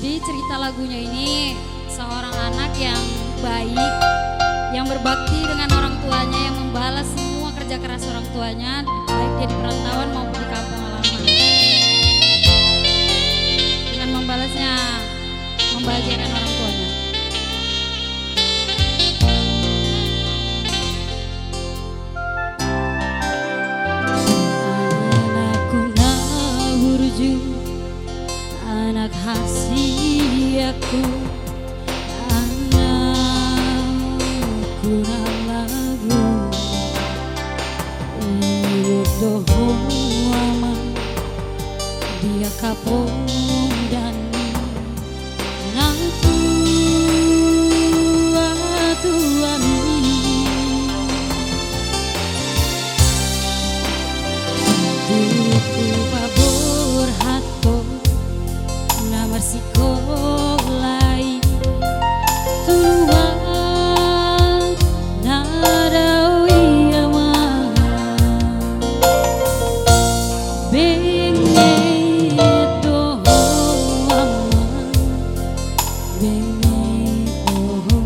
Jadi cerita lagunya ini seorang anak yang baik, yang berbakti dengan orang tuanya, yang membalas semua kerja keras orang tuanya, baik dia di perantauan maupun di kampung halaman. Dengan membalasnya, membahagiakan orang tuanya. Anak hasiaku, anakku lagu doho ama dia kapong dan nantu tuami duku pabor hatko Sikolai tuluan nada wiyama bengi doho aman bengi doho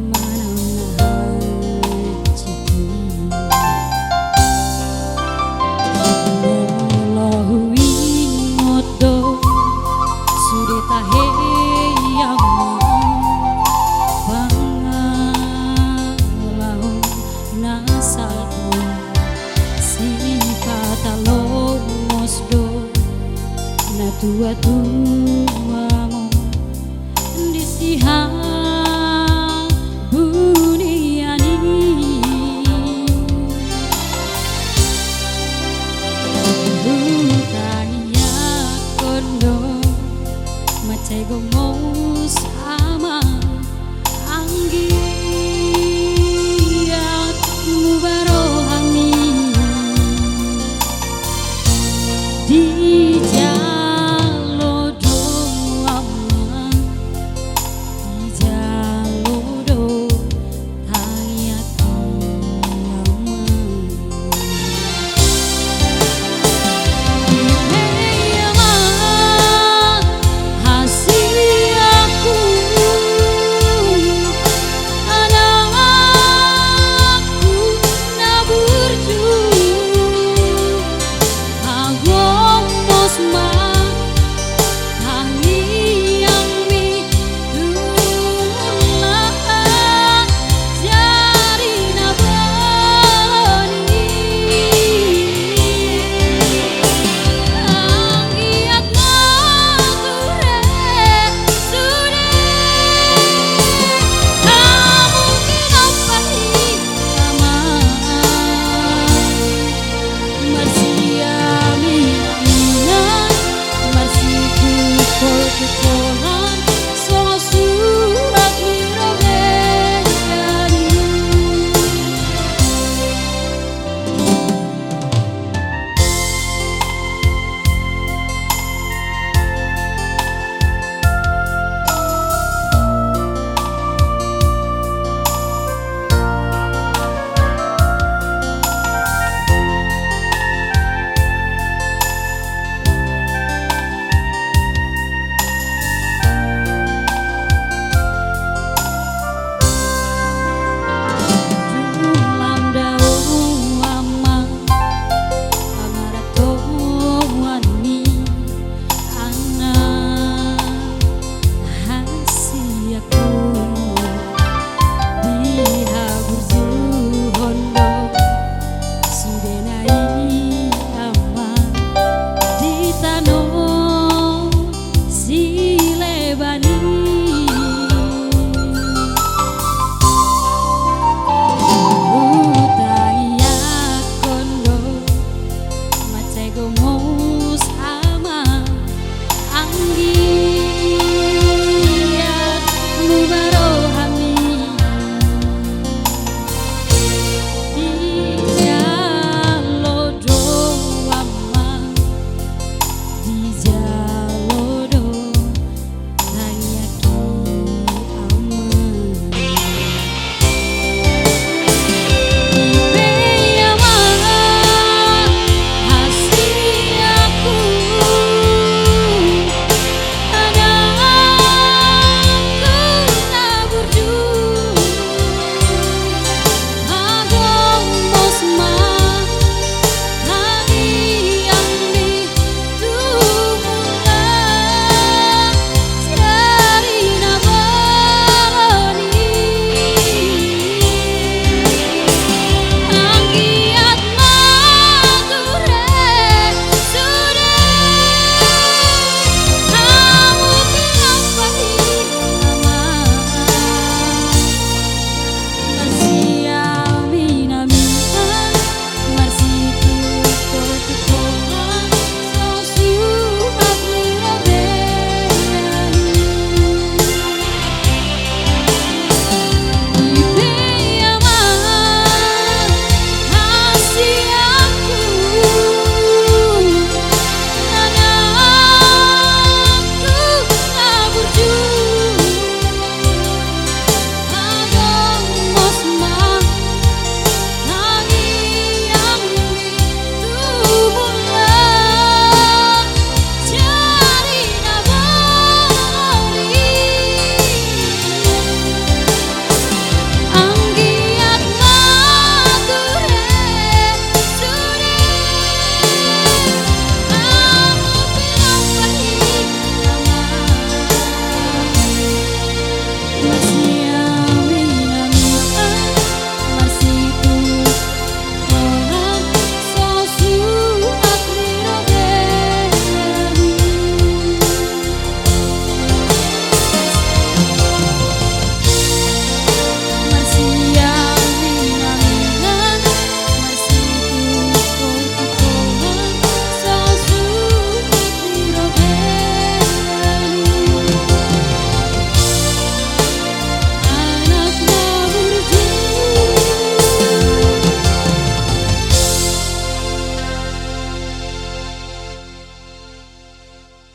manang ciki Allahu ingodo sudah tahe yang pangalau nasako si kata lomosdo na tua-tuamu di sihang buniani butanya kondo macai gomos ama anggiat mubarohani di